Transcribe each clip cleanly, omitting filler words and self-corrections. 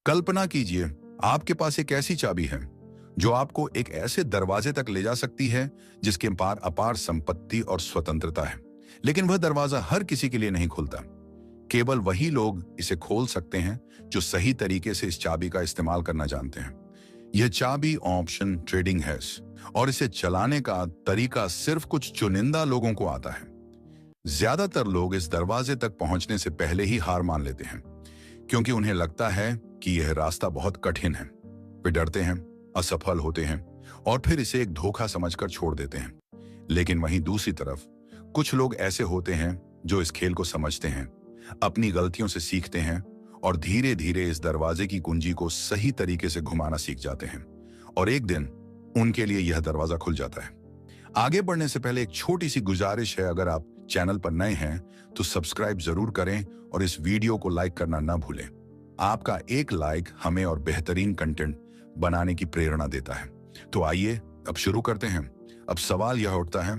कल्पना कीजिए, आपके पास एक ऐसी चाबी है जो आपको एक ऐसे दरवाजे तक ले जा सकती है जिसके पार अपार संपत्ति और स्वतंत्रता है। लेकिन वह दरवाजा हर किसी के लिए नहीं खुलता। केवल वही लोग इसे खोल सकते हैं जो सही तरीके से इस चाबी का इस्तेमाल करना जानते हैं। यह चाबी ऑप्शन ट्रेडिंग है और इसे चलाने का तरीका सिर्फ कुछ चुनिंदा लोगों को आता है। ज्यादातर लोग इस दरवाजे तक पहुंचने से पहले ही हार मान लेते हैं क्योंकि उन्हें लगता है कि यह रास्ता बहुत कठिन है। वे डरते हैं, असफल होते हैं और फिर इसे एक धोखा समझकर छोड़ देते हैं। लेकिन वहीं दूसरी तरफ कुछ लोग ऐसे होते हैं जो इस खेल को समझते हैं, अपनी गलतियों से सीखते हैं और धीरे धीरे इस दरवाजे की कुंजी को सही तरीके से घुमाना सीख जाते हैं और एक दिन उनके लिए यह दरवाजा खुल जाता है। आगे बढ़ने से पहले एक छोटी सी गुजारिश है, अगर आप चैनल पर नए हैं तो सब्सक्राइब जरूर करें और इस वीडियो को लाइक करना ना भूलें। आपका एक लाइक हमें और बेहतरीन कंटेंट बनाने की प्रेरणा देता है। तो आइए अब शुरू करते हैं। अब सवाल यह उठता है,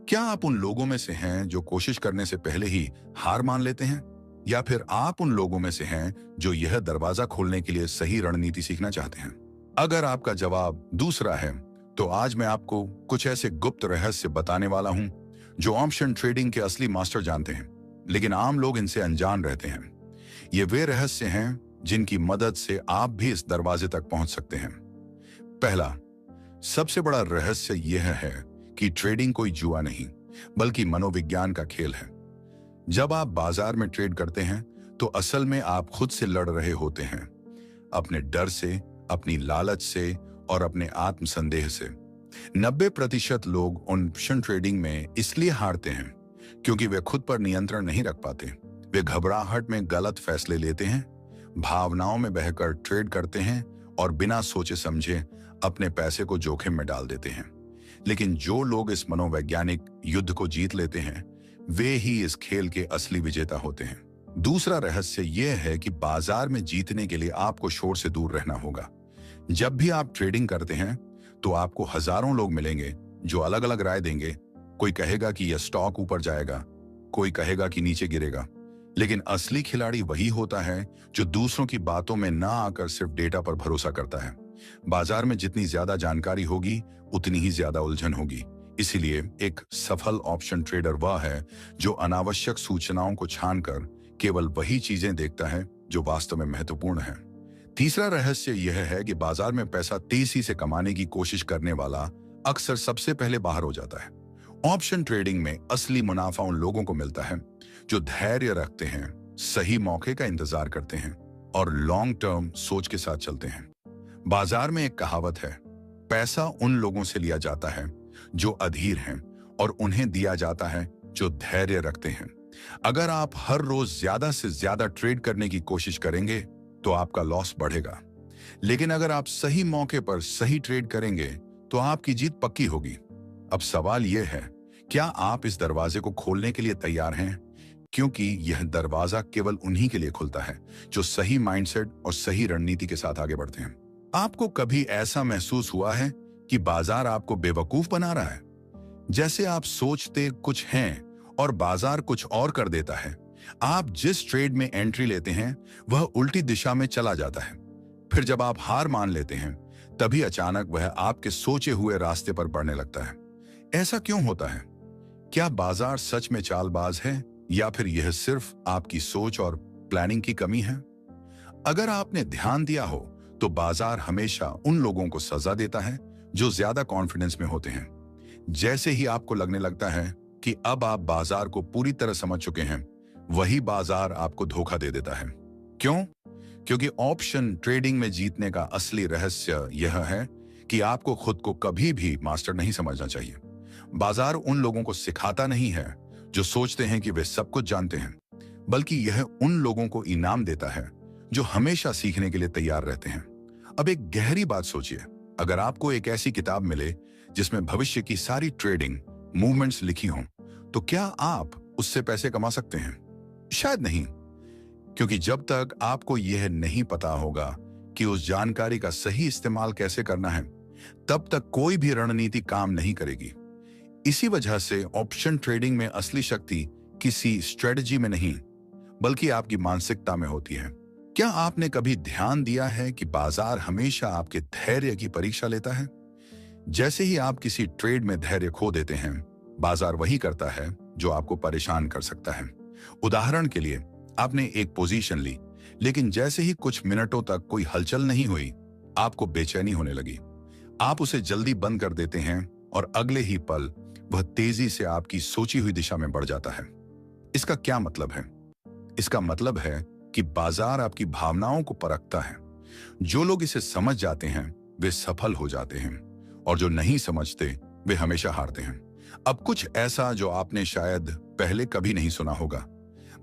क्या आप उन लोगों में से हैं जो कोशिश करने से पहले ही हार मान लेते हैं, या फिर आप उन लोगों में से हैं जो यह दरवाजा खोलने के लिए सही रणनीति सीखना चाहते हैं? अगर आपका जवाब दूसरा है तो आज मैं आपको कुछ ऐसे गुप्त रहस्य बताने वाला हूं जो ऑप्शन ट्रेडिंग के असली मास्टर जानते हैं, लेकिन आम लोग इनसे अनजान रहते हैं। ये वे रहस्य हैं जिनकी मदद से आप भी इस दरवाजे तक पहुंच सकते हैं। पहला, सबसे बड़ा रहस्य यह है कि ट्रेडिंग कोई जुआ नहीं बल्कि मनोविज्ञान का खेल है। जब आप बाजार में ट्रेड करते हैं तो असल में आप खुद से लड़ रहे होते हैं, अपने डर से, अपनी लालच से और अपने आत्मसंदेह से। 90% लोग ऑप्शन ट्रेडिंग में इसलिए हारते हैं क्योंकि वे खुद पर नियंत्रण नहीं रख पाते। वे घबराहट में गलत फैसले लेते हैं, भावनाओं में बहकर ट्रेड करते हैं और बिना सोचे समझे अपने पैसे को जोखिम में डाल देते हैं। लेकिन जो लोग इस मनोवैज्ञानिक युद्ध को जीत लेते हैं वे ही इस खेल के असली विजेता होते हैं। दूसरा रहस्य यह है कि बाजार में जीतने के लिए आपको शोर से दूर रहना होगा। जब भी आप ट्रेडिंग करते हैं तो आपको हजारों लोग मिलेंगे जो अलग अलग राय देंगे। कोई कहेगा कि यह स्टॉक ऊपर जाएगा, कोई कहेगा कि नीचे गिरेगा, लेकिन असली खिलाड़ी वही होता है जो दूसरों की बातों में ना आकर सिर्फ डेटा पर भरोसा करता है। बाजार में जितनी ज्यादा जानकारी होगी उतनी ही ज्यादा उलझन होगी। इसीलिए एक सफल ऑप्शन ट्रेडर वह है जो अनावश्यक सूचनाओं को छानकर केवल वही चीजें देखता है जो वास्तव में महत्वपूर्ण है। तीसरा रहस्य यह है कि बाजार में पैसा तेजी से कमाने की कोशिश करने वाला अक्सर सबसे पहले बाहर हो जाता है। ऑप्शन ट्रेडिंग में असली मुनाफा उन लोगों को मिलता है जो धैर्य रखते हैं, सही मौके का इंतजार करते हैं और लॉन्ग टर्म सोच के साथ चलते हैं। बाजार में एक कहावत है, पैसा उन लोगों से लिया जाता है जो अधीर हैं और उन्हें दिया जाता है जो धैर्य रखते हैं। अगर आप हर रोज ज्यादा से ज्यादा ट्रेड करने की कोशिश करेंगे तो आपका लॉस बढ़ेगा, लेकिन अगर आप सही मौके पर सही ट्रेड करेंगे तो आपकी जीत पक्की होगी। अब सवाल यह है, क्या आप इस दरवाजे को खोलने के लिए तैयार हैं? क्योंकि यह दरवाजा केवल उन्हीं के लिए खुलता है जो सही माइंडसेट और सही रणनीति के साथ आगे बढ़ते हैं। आपको कभी ऐसा महसूस हुआ है कि बाजार आपको बेवकूफ बना रहा है? जैसे आप सोचते कुछ हैं और बाजार कुछ और कर देता है। आप जिस ट्रेड में एंट्री लेते हैं वह उल्टी दिशा में चला जाता है। फिर जब आप हार मान लेते हैं तभी अचानक वह आपके सोचे हुए रास्ते पर बढ़ने लगता है। ऐसा क्यों होता है? क्या बाजार सच में चालबाज है या फिर यह सिर्फ आपकी सोच और प्लानिंग की कमी है? अगर आपने ध्यान दिया हो तो बाजार हमेशा उन लोगों को सजा देता है जो ज्यादा कॉन्फिडेंस में होते हैं। जैसे ही आपको लगने लगता है कि अब आप बाजार को पूरी तरह समझ चुके हैं, वही बाजार आपको धोखा दे देता है। क्यों? क्योंकि ऑप्शन ट्रेडिंग में जीतने का असली रहस्य यह है कि आपको खुद को कभी भी मास्टर नहीं समझना चाहिए। बाजार उन लोगों को सिखाता नहीं है जो सोचते हैं कि वे सब कुछ जानते हैं, बल्कि यह उन लोगों को इनाम देता है जो हमेशा सीखने के लिए तैयार रहते हैं। अब एक गहरी बात सोचिए, अगर आपको एक ऐसी किताब मिले जिसमें भविष्य की सारी ट्रेडिंग मूवमेंट्स लिखी हों, तो क्या आप उससे पैसे कमा सकते हैं? शायद नहीं, क्योंकि जब तक आपको यह नहीं पता होगा कि उस जानकारी का सही इस्तेमाल कैसे करना है, तब तक कोई भी रणनीति काम नहीं करेगी। इसी वजह से ऑप्शन ट्रेडिंग में असली शक्ति किसी स्ट्रेटजी में नहीं, बल्कि आपकी मानसिकता में होती है। क्या आपने कभी ध्यान दिया है कि बाजार हमेशा आपके धैर्य की परीक्षा लेता है? जैसे ही आप किसी ट्रेड में धैर्य खो देते हैं, बाजार वही करता है जो आपको परेशान कर सकता है। उदाहरण के लिए, आपने एक पोजीशन ली, लेकिन जैसे ही कुछ मिनटों तक कोई हलचल नहीं हुई, आपको बेचैनी होने लगी। आप उसे जल्दी बंद कर देते हैं और अगले ही पल वह तेजी से आपकी सोची हुई दिशा में बढ़ जाता है। इसका क्या मतलब है? इसका मतलब है कि बाजार आपकी भावनाओं को परखता है। जो लोग इसे समझ जाते हैं वे सफल हो जाते हैं, और जो नहीं समझते वे हमेशा हारते हैं। अब कुछ ऐसा जो आपने शायद पहले कभी नहीं सुना होगा।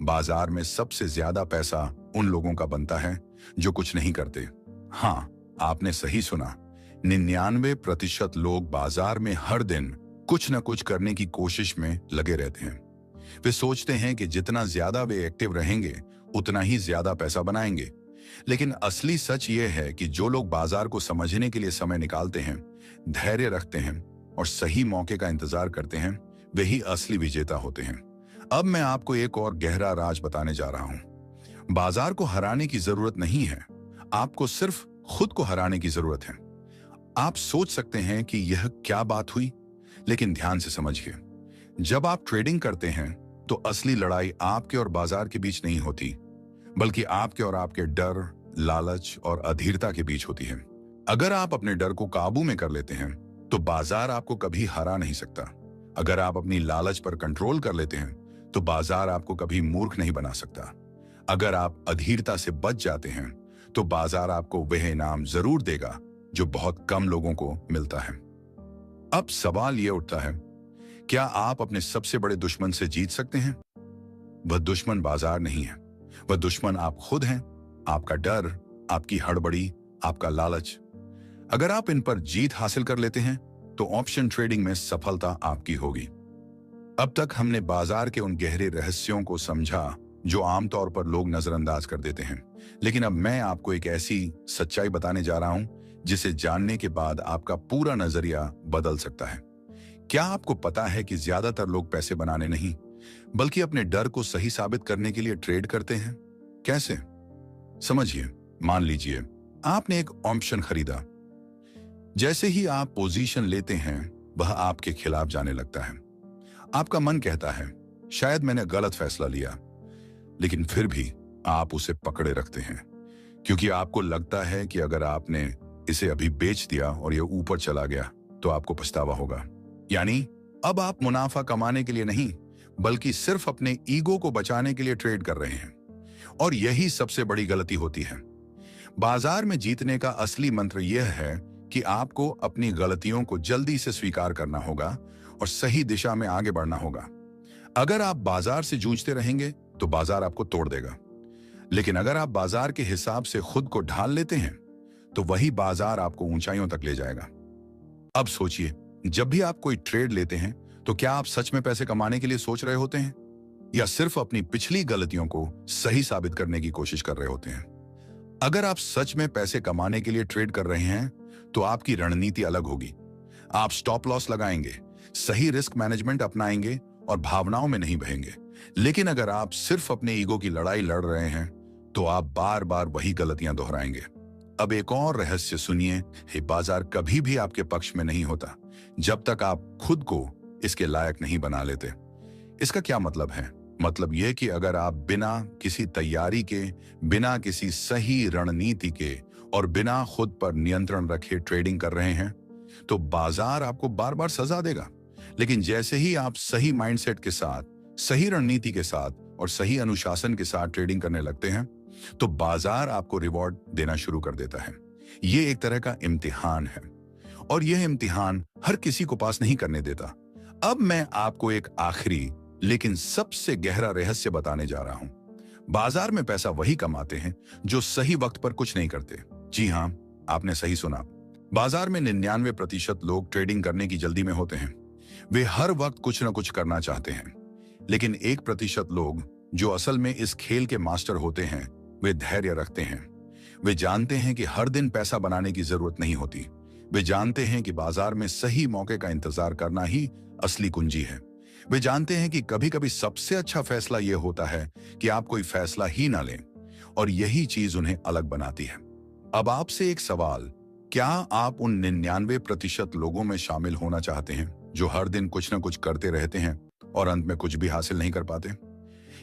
बाजार में सबसे ज्यादा पैसा उन लोगों का बनता है जो कुछ नहीं करते। हाँ, आपने सही सुना। 99% लोग बाजार में हर दिन कुछ न कुछ करने की कोशिश में लगे रहते हैं। वे सोचते हैं कि जितना ज्यादा वे एक्टिव रहेंगे उतना ही ज्यादा पैसा बनाएंगे। लेकिन असली सच यह है कि जो लोग बाजार को समझने के लिए समय निकालते हैं, धैर्य रखते हैं और सही मौके का इंतजार करते हैं, वे ही असली विजेता होते हैं। अब मैं आपको एक और गहरा राज बताने जा रहा हूं। बाजार को हराने की जरूरत नहीं है, आपको सिर्फ खुद को हराने की जरूरत है। आप सोच सकते हैं कि यह क्या बात हुई, लेकिन ध्यान से समझिए। जब आप ट्रेडिंग करते हैं तो असली लड़ाई आपके और बाजार के बीच नहीं होती, बल्कि आपके और आपके डर, लालच और अधीरता के बीच होती है। अगर आप अपने डर को काबू में कर लेते हैं तो बाजार आपको कभी हरा नहीं सकता। अगर आप अपनी लालच पर कंट्रोल कर लेते हैं तो बाजार आपको कभी मूर्ख नहीं बना सकता। अगर आप अधीरता से बच जाते हैं तो बाजार आपको वह इनाम जरूर देगा जो बहुत कम लोगों को मिलता है। अब सवाल यह उठता है, क्या आप अपने सबसे बड़े दुश्मन से जीत सकते हैं? वह दुश्मन बाजार नहीं है, वह दुश्मन आप खुद हैं। आपका डर, आपकी हड़बड़ी, आपका लालच। अगर आप इन पर जीत हासिल कर लेते हैं तो ऑप्शन ट्रेडिंग में सफलता आपकी होगी। अब तक हमने बाजार के उन गहरे रहस्यों को समझा जो आमतौर पर लोग नजरअंदाज कर देते हैं। लेकिन अब मैं आपको एक ऐसी सच्चाई बताने जा रहा हूं जिसे जानने के बाद आपका पूरा नजरिया बदल सकता है। क्या आपको पता है कि ज्यादातर लोग पैसे बनाने नहीं, बल्कि अपने डर को सही साबित करने के लिए ट्रेड करते हैं? कैसे? समझिए। मान लीजिए आपने एक ऑप्शन खरीदा। जैसे ही आप पोजीशन लेते हैं, वह आपके खिलाफ जाने लगता है। आपका मन कहता है, शायद मैंने गलत फैसला लिया, लेकिन फिर भी आप उसे पकड़े रखते हैं, क्योंकि आपको लगता है कि अगर आपने इसे अभी बेच दिया और यह ऊपर चला गया तो आपको पछतावा होगा। यानी अब आप मुनाफा कमाने के लिए नहीं, बल्कि सिर्फ अपने ईगो को बचाने के लिए ट्रेड कर रहे हैं। और यही सबसे बड़ी गलती होती है। बाजार में जीतने का असली मंत्र यह है कि आपको अपनी गलतियों को जल्दी से स्वीकार करना होगा और सही दिशा में आगे बढ़ना होगा। अगर आप बाजार से जूझते रहेंगे तो बाजार आपको तोड़ देगा, लेकिन अगर आप बाजार के हिसाब से खुद को ढाल लेते हैं तो वही बाजार आपको ऊंचाइयों तक ले जाएगा। अब सोचिए, जब भी आप कोई ट्रेड लेते हैं तो क्या आप सच में पैसे कमाने के लिए सोच रहे होते हैं, या सिर्फ अपनी पिछली गलतियों को सही साबित करने की कोशिश कर रहे होते हैं? अगर आप सच में पैसे कमाने के लिए ट्रेड कर रहे हैं तो आपकी रणनीति अलग होगी। आप स्टॉप लॉस लगाएंगे, सही रिस्क मैनेजमेंट अपनाएंगे और भावनाओं में नहीं बहेंगे। लेकिन अगर आप सिर्फ अपने ईगो की लड़ाई लड़ रहे हैं तो आप बार बार वही गलतियां दोहराएंगे। अब एक और रहस्य सुनिए, बाजार कभी भी आपके पक्ष में नहीं होता जब तक आप खुद को इसके लायक नहीं बना लेते। इसका क्या मतलब है? मतलब यह कि अगर आप बिना किसी तैयारी के, बिना किसी सही रणनीति के और बिना खुद पर नियंत्रण रखे ट्रेडिंग कर रहे हैं तो बाजार आपको बार बार सजा देगा। लेकिन जैसे ही आप सही माइंडसेट के साथ, सही रणनीति के साथ और सही अनुशासन के साथ ट्रेडिंग करने लगते हैं तो बाजार आपको रिवॉर्ड देना शुरू कर देता है। यह एक तरह का इम्तिहान है और यह इम्तिहान हर किसी को पास नहीं करने देता। अब मैं आपको एक आखिरी लेकिन सबसे गहरा रहस्य बताने जा रहा हूं। बाजार में पैसा वही कमाते हैं जो सही वक्त पर कुछ नहीं करते। जी हां, आपने सही सुना। बाजार में 99% लोग ट्रेडिंग करने की जल्दी में होते हैं। वे हर वक्त कुछ न कुछ करना चाहते हैं। लेकिन 1% लोग जो असल में इस खेल के मास्टर होते हैं, वे धैर्य रखते हैं। वे जानते हैं कि हर दिन पैसा बनाने की जरूरत नहीं होती। वे जानते हैं कि बाजार में सही मौके का इंतजार करना ही असली कुंजी है। वे जानते हैं कि कभी कभी सबसे अच्छा फैसला यह होता है कि आप कोई फैसला ही ना लें और यही चीज उन्हें अलग बनाती है। अब आपसे एक सवाल, क्या आप उन 99% लोगों में शामिल होना चाहते हैं जो हर दिन कुछ ना कुछ करते रहते हैं और अंत में कुछ भी हासिल नहीं कर पाते?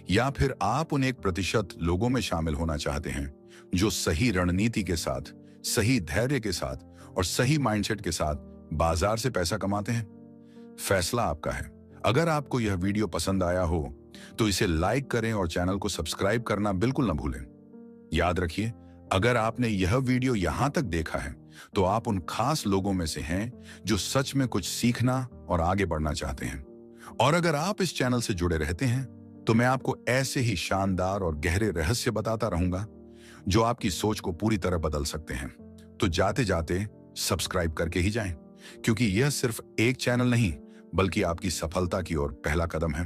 या फिर आप उन 1% लोगों में शामिल होना चाहते हैं जो सही रणनीति के साथ, सही धैर्य के साथ और सही माइंडसेट के साथ बाजार से पैसा कमाते हैं? फैसला आपका है। अगर आपको यह वीडियो पसंद आया हो तो इसे लाइक करें और चैनल को सब्सक्राइब करना बिल्कुल न भूलें। याद रखिए, अगर आपने यह वीडियो यहां तक देखा है तो आप उन खास लोगों में से हैं जो सच में कुछ सीखना और आगे बढ़ना चाहते हैं। और अगर आप इस चैनल से जुड़े रहते हैं तो मैं आपको ऐसे ही शानदार और गहरे रहस्य बताता रहूंगा जो आपकी सोच को पूरी तरह बदल सकते हैं। तो जाते जाते सब्सक्राइब करके ही जाएं, क्योंकि यह सिर्फ एक चैनल नहीं बल्कि आपकी सफलता की ओर पहला कदम है।